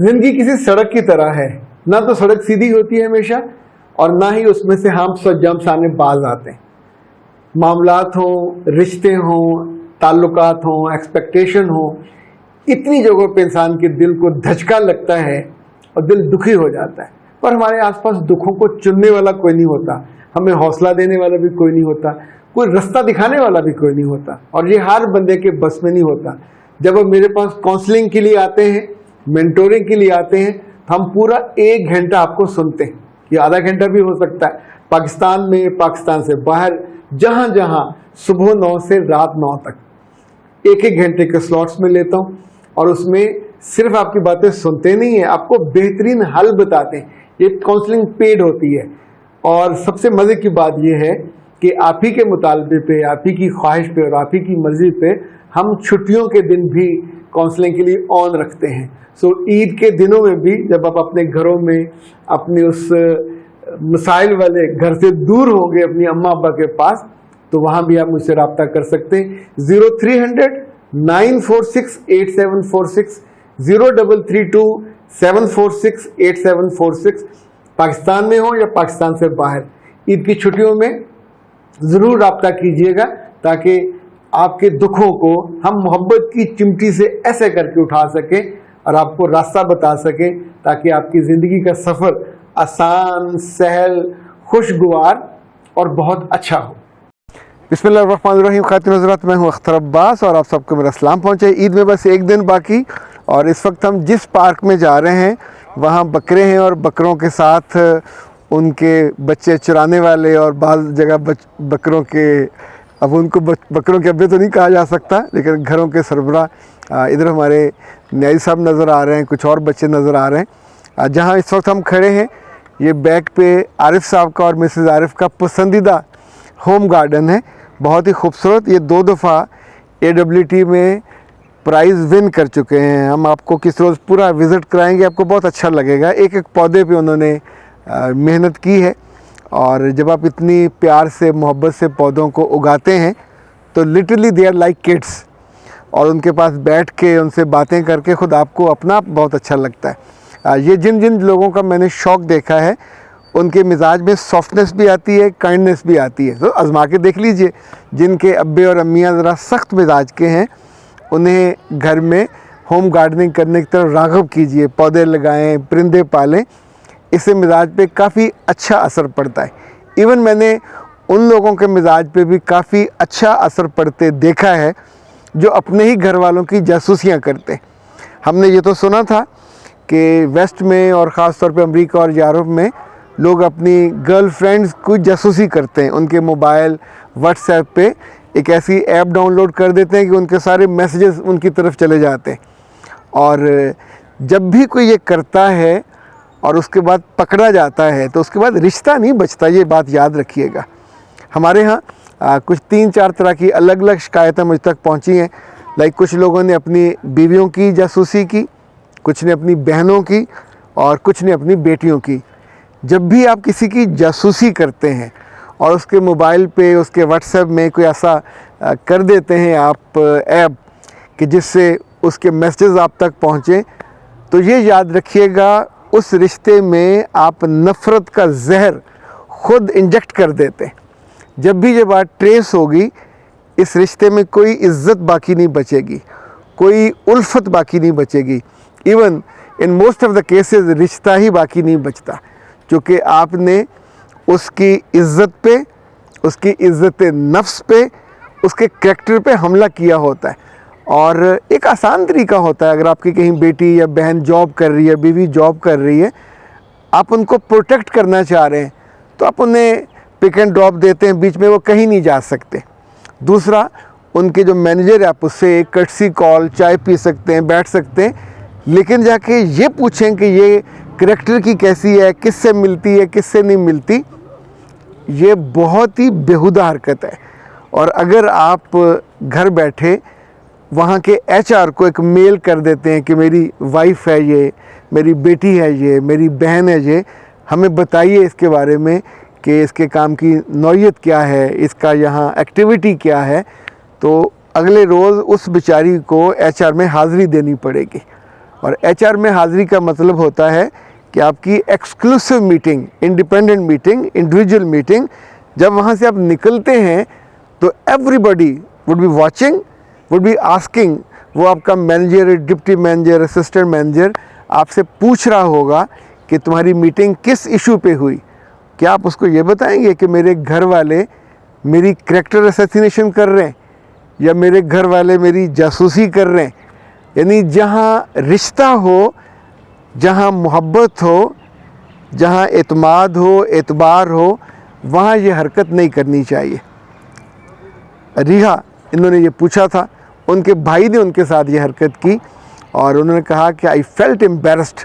زندگی کسی سڑک کی طرح ہے، نہ تو سڑک سیدھی ہوتی ہے ہمیشہ، اور نہ ہی اس میں سے ہم سب جم سامنے باز آتے ہیں۔ معاملات ہوں، رشتے ہوں، تعلقات ہوں، ایکسپیکٹیشن ہوں، اتنی جگہوں پہ انسان کے دل کو دھچکا لگتا ہے اور دل دکھی ہو جاتا ہے، پر ہمارے آس پاس دکھوں کو چننے والا کوئی نہیں ہوتا، ہمیں حوصلہ دینے والا بھی کوئی نہیں ہوتا، کوئی رستہ دکھانے والا بھی کوئی نہیں ہوتا، اور یہ ہر بندے کے بس میں نہیں ہوتا۔ جب وہ میرے پاس کاؤنسلنگ کے لیے آتے ہیں، مینٹورنگ کے لیے آتے ہیں، تو ہم پورا 1 گھنٹہ آپ کو سنتے ہیں، یہ آدھا گھنٹہ بھی ہو سکتا ہے، پاکستان میں، پاکستان سے باہر، جہاں جہاں، صبح 9 سے رات 9 تک 1 گھنٹے کے سلاٹس میں لیتا ہوں، اور اس میں صرف آپ کی باتیں سنتے نہیں ہیں، آپ کو بہترین حل بتاتے ہیں۔ یہ کاؤنسلنگ پیڈ ہوتی ہے، اور سب سے مزے کی بات یہ ہے کہ آپ ہی کے مطالبے پہ، آپ ہی کی خواہش پہ اور آپ ہی کی مرضی پہ ہم چھٹیوں کے دن بھی کاؤنسلنگ کے لیے آن رکھتے ہیں۔ عید کے دنوں میں بھی جب آپ اپنے گھروں میں اپنے اس مسائل والے گھر سے دور ہوں گے اپنی اماں ابا کے پاس، تو وہاں بھی آپ مجھ سے رابطہ کر سکتے ہیں۔ 0300 946 8746 0332 746 8746، پاکستان میں ہوں یا پاکستان سے باہر، عید کی چھٹیوں میں ضرور رابطہ کیجیے گا، تاکہ آپ کے دکھوں کو ہم محبت کی چمٹی سے ایسے کر کے اٹھا سکیں اور آپ کو راستہ بتا سکیں، تاکہ آپ کی زندگی کا سفر آسان، سہل، خوشگوار اور بہت اچھا ہو۔ بسم اللہ الرحمن الرحیم۔ خاتون حضرات، میں ہوں اختر عباس اور آپ سب کو میرا سلام پہنچے۔ عید میں بس 1 دن باقی، اور اس وقت ہم جس پارک میں جا رہے ہیں وہاں بکرے ہیں، اور بکروں کے ساتھ ان کے بچے چرانے والے، اور بعض جگہ بکروں کے، اب ان کو بکروں کے ابے تو نہیں کہا جا سکتا، لیکن گھروں کے سربراہ، ادھر ہمارے نیازی صاحب نظر آ رہے ہیں، کچھ اور بچے نظر آ رہے ہیں۔ جہاں اس وقت ہم کھڑے ہیں، یہ بیک پہ عارف صاحب کا اور مسز عارف کا پسندیدہ ہوم گارڈن ہے، بہت ہی خوبصورت۔ یہ 2 دفعہ AWT میں پرائز ون کر چکے ہیں۔ ہم آپ کو کس روز پورا وزٹ کرائیں گے، آپ کو بہت اچھا لگے گا۔ ایک ایک پودے پہ انہوں نے محنت کی ہے، اور جب آپ اتنی پیار سے، محبت سے پودوں کو اگاتے ہیں تو literally they are like kids, اور ان کے پاس بیٹھ کے ان سے باتیں کر کے خود آپ کو اپنا بہت اچھا لگتا ہے۔ یہ جن لوگوں کا میں نے شوق دیکھا ہے، ان کے مزاج میں سافٹنس بھی آتی ہے، کائنڈنس بھی آتی ہے۔ تو آزما کے دیکھ لیجئے، جن کے ابے اور امیاں ذرا سخت مزاج کے ہیں، انہیں گھر میں ہوم گارڈننگ کرنے کی طرف راغب کیجئے، پودے لگائیں، پرندے پالیں، اس سے مزاج پہ کافی اچھا اثر پڑتا ہے۔ ایون میں نے ان لوگوں کے مزاج پہ بھی کافی اچھا اثر پڑتے دیکھا ہے جو اپنے ہی گھر والوں کی جاسوسیاں کرتے ہیں۔ ہم نے یہ تو سنا تھا کہ ویسٹ میں، اور خاص طور پہ امریکہ اور یورپ میں، لوگ اپنی گرل فرینڈز کو جاسوسی کرتے ہیں، ان کے موبائل، واٹس ایپ پہ ایک ایسی ایپ ڈاؤن لوڈ کر دیتے ہیں کہ ان کے سارے میسیجز ان کی طرف چلے جاتے ہیں، اور جب بھی کوئی یہ کرتا ہے اور اس کے بعد پکڑا جاتا ہے تو اس کے بعد رشتہ نہیں بچتا، یہ بات یاد رکھیے گا۔ ہمارے ہاں کچھ 3-4 طرح کی الگ الگ شکایتیں مجھ تک پہنچی ہیں، لائک کچھ لوگوں نے اپنی بیویوں کی جاسوسی کی، کچھ نے اپنی بہنوں کی، اور کچھ نے اپنی بیٹیوں کی۔ جب بھی آپ کسی کی جاسوسی کرتے ہیں اور اس کے موبائل پہ، اس کے واٹس ایپ میں کوئی ایسا کر دیتے ہیں آپ ایپ کہ جس سے اس کے میسیجز آپ تک پہنچیں، تو یہ یاد رکھیے گا اس رشتے میں آپ نفرت کا زہر خود انجیکٹ کر دیتے ہیں۔ جب بھی یہ بات ٹریس ہوگی، اس رشتے میں کوئی عزت باقی نہیں بچے گی، کوئی الفت باقی نہیں بچے گی، even in most of the cases رشتہ ہی باقی نہیں بچتا، کیونکہ آپ نے اس کی عزت پہ، اس کی عزت نفس پہ، اس کے کریکٹر پہ حملہ کیا ہوتا ہے۔ اور ایک آسان طریقہ ہوتا ہے، اگر آپ کی کہیں بیٹی یا بہن جاب کر رہی ہے، بیوی جاب کر رہی ہے، آپ ان کو پروٹیکٹ کرنا چاہ رہے ہیں، تو آپ انہیں پک اینڈ ڈراپ دیتے ہیں، بیچ میں وہ کہیں نہیں جا سکتے۔ دوسرا، ان کے جو مینیجر ہے، آپ اس سے ایک کٹسی کال، چائے پی سکتے ہیں، بیٹھ سکتے ہیں، لیکن جا کے یہ پوچھیں کہ یہ کریکٹر کی کیسی ہے، کس سے ملتی ہے، کس سے نہیں ملتی، یہ بہت ہی بیہودہ حرکت ہے۔ اور اگر آپ گھر بیٹھے وہاں کے HR کو ایک میل کر دیتے ہیں کہ میری وائف ہے یہ، میری بیٹی ہے یہ، میری بہن ہے یہ، ہمیں بتائیے اس کے بارے میں کہ اس کے کام کی نوعیت کیا ہے، اس کا یہاں ایکٹیویٹی کیا ہے، تو اگلے روز اس بیچاری کو HR میں حاضری دینی پڑے گی۔ اور HR میں حاضری کا مطلب ہوتا ہے کہ آپ کی exclusive meeting, independent meeting, individual meeting, جب وہاں سے آپ نکلتے ہیں تو everybody would be watching, would be asking, وہ آپ کا manager, deputy manager, assistant manager آپ سے پوچھ رہا ہوگا کہ تمہاری میٹنگ کس ایشو پہ ہوئی. کیا آپ اس کو یہ بتائیں گے کہ میرے گھر والے میری کریکٹر اسیسینیشن کر رہے ہیں یا میرے گھر والے میری جاسوسی کر رہے ہیں؟ یعنی جہاں رشتہ ہو، جہاں محبت ہو، جہاں اعتماد ہو، اعتبار ہو، وہاں یہ حرکت نہیں کرنی چاہیے. ریحا انہوں نے یہ پوچھا تھا، ان کے بھائی نے ان کے ساتھ یہ حرکت کی اور انہوں نے کہا کہ آئی فیلٹ امبیرسڈ.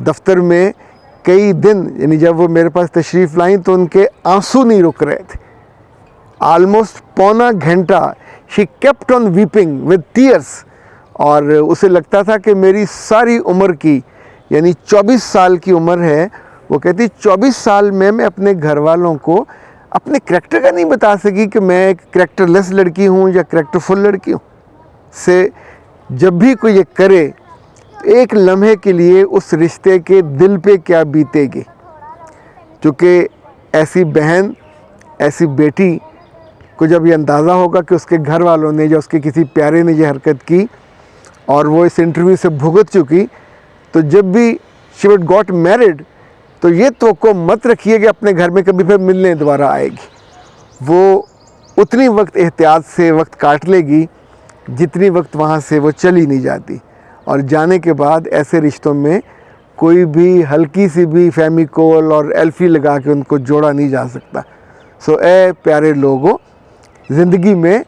دفتر میں کئی دن، یعنی جب وہ میرے پاس تشریف لائیں تو ان کے آنسو نہیں رک رہے تھے. آلموسٹ پونا گھنٹہ she kept on weeping with tears, اور اسے لگتا تھا کہ میری ساری عمر کی، یعنی 24 سال کی عمر ہے، وہ کہتی 24 سال میں اپنے گھر والوں کو اپنے کریکٹر کا نہیں بتا سکی کہ میں ایک کریکٹر لیس لڑکی ہوں یا کریکٹر فل لڑکی ہوں. سے جب بھی کوئی یہ کرے ایک لمحے کے لیے اس رشتے کے دل پہ کیا بیتے گی. چونکہ ایسی بہن، ایسی بیٹی کو جب یہ اندازہ ہوگا کہ اس کے گھر والوں نے یا اس کے کسی پیارے نے یہ حرکت کی اور وہ اس انٹرویو سے بھگت چکی، تو جب بھی شی وڈ گاٹ میرڈ تو یہ توقع مت رکھیے کہ اپنے گھر میں کبھی پھر ملنے دوبارہ آئے گی. وہ اتنی وقت احتیاط سے وقت کاٹ لے گی جتنی وقت وہاں سے وہ چلی نہیں جاتی. اور جانے کے بعد ایسے رشتوں میں کوئی بھی ہلکی سی بھی فیمیکول اور ایلفی لگا کے ان کو جوڑا نہیں جا سکتا. سو اے پیارے لوگوں، زندگی میں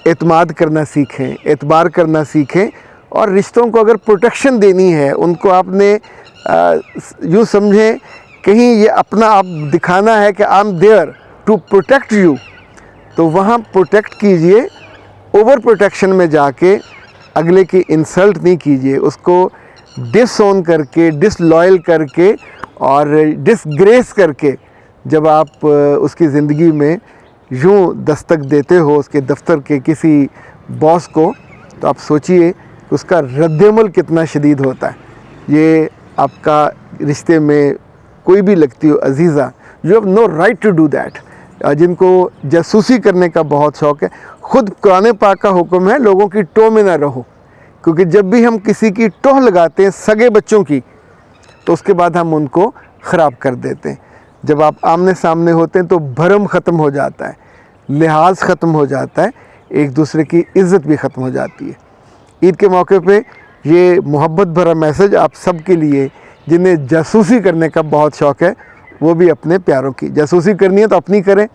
اعتماد کرنا سیکھیں، اعتبار کرنا سیکھیں، اور رشتوں کو اگر پروٹیکشن دینی ہے، ان کو آپ نے یوں سمجھیں کہیں یہ اپنا آپ دکھانا ہے کہ I am there to protect you, تو وہاں پروٹیکٹ کیجئے. اوور پروٹیکشن میں جا کے اگلے کی انسلٹ نہیں کیجئے، اس کو ڈس اون کر کے، ڈس لائل کر کے اور ڈس گریس کر کے جب آپ اس کی زندگی میں یوں دستک دیتے ہو اس کے دفتر کے کسی باس کو، تو آپ سوچئے کہ اس کا رد عمل کتنا شدید ہوتا ہے. یہ آپ کا رشتے میں کوئی بھی لگتی ہو Aziza, you have no right to do that. جن کو جاسوسی کرنے کا بہت شوق ہے، خود قرآن پاک کا حکم ہے لوگوں کی ٹوہ میں نہ رہو، کیونکہ جب بھی ہم کسی کی ٹوہ لگاتے ہیں سگے بچوں کی، تو اس کے بعد ہم ان کو خراب کر دیتے ہیں. جب آپ آمنے سامنے ہوتے ہیں تو بھرم ختم ہو جاتا ہے، لحاظ ختم ہو جاتا ہے، ایک دوسرے کی عزت بھی ختم ہو جاتی ہے. عید کے موقع پہ یہ محبت بھرا میسج آپ سب کے لیے جنہیں جاسوسی کرنے کا بہت شوق ہے، وہ بھی اپنے پیاروں کی جاسوسی کرنی ہے تو اپنی کریں،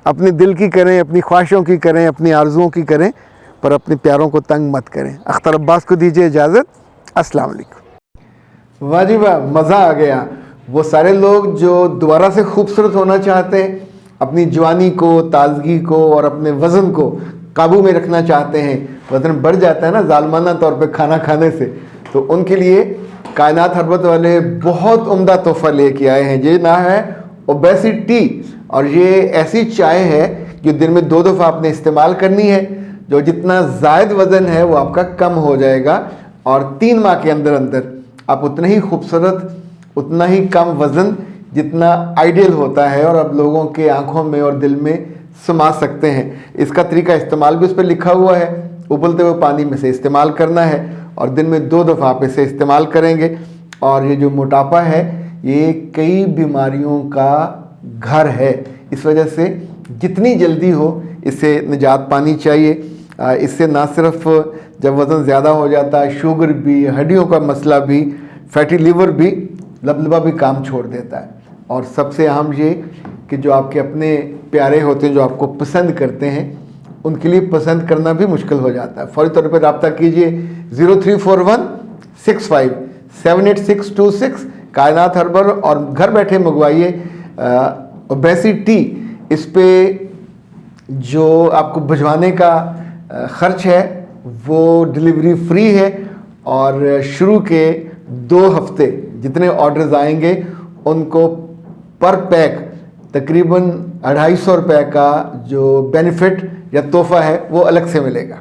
اپنے دل کی کریں، اپنی خواہشوں کی کریں، اپنی آرزوؤں کی کریں، پر اپنے پیاروں کو تنگ مت کریں. اختر عباس کو دیجیے اجازت. السلام علیکم. واہ جی واہ، مزہ آ گیا. وہ سارے لوگ جو دوبارہ سے خوبصورت ہونا چاہتے ہیں، اپنی جوانی کو، تازگی کو اور اپنے وزن کو قابو میں رکھنا چاہتے ہیں، وزن بڑھ جاتا ہے نا ظالمانہ طور پہ کھانا کھانے سے، تو ان کے لیے کائنات ہربت والے بہت عمدہ تحفہ لے کے آئے ہیں. یہ نام ہے اوبیسٹی، اور یہ ایسی چائے ہے جو دن میں 2 دفعہ آپ نے استعمال کرنی ہے. جو جتنا زائد وزن ہے وہ آپ کا کم ہو جائے گا، اور 3 ماہ کے اندر اندر آپ اتنا ہی خوبصورت، اتنا ہی کم وزن جتنا آئیڈیل ہوتا ہے اور اب لوگوں کے آنکھوں میں اور دل میں سما سکتے ہیں. اس کا طریقہ استعمال بھی اس پہ لکھا ہوا ہے، ابلتے ہوئے پانی میں سے استعمال کرنا ہے، اور دن میں 2 دفعہ آپ اسے استعمال کریں گے. اور یہ جو موٹاپا ہے یہ کئی بیماریوں کا گھر ہے، اس وجہ سے جتنی جلدی ہو اس سے نجات پانی چاہیے. اس سے نہ صرف جب وزن زیادہ ہو جاتا ہے، شوگر بھی، ہڈیوں کا مسئلہ بھی، فیٹی لیور بھی، لبلبا بھی کام چھوڑ دیتا ہے. اور سب سے اہم یہ کہ جو آپ کے اپنے پیارے ہوتے ہیں، جو آپ کو پسند کرتے ہیں، ان کے لیے پسند کرنا بھی مشکل ہو جاتا ہے. فوری طور پہ رابطہ کیجئے 0341657826 کائنات ہربل، اور گھر بیٹھے منگوائیے اوبیسٹی. اس پہ جو آپ کو بھجوانے کا خرچ ہے وہ ڈلیوری فری ہے، اور شروع کے 2 ہفتے جتنے آرڈرز آئیں گے ان کو پر پیک تقریباً 250 روپے کا جو بینیفٹ یا تحفہ ہے وہ الگ سے ملے گا.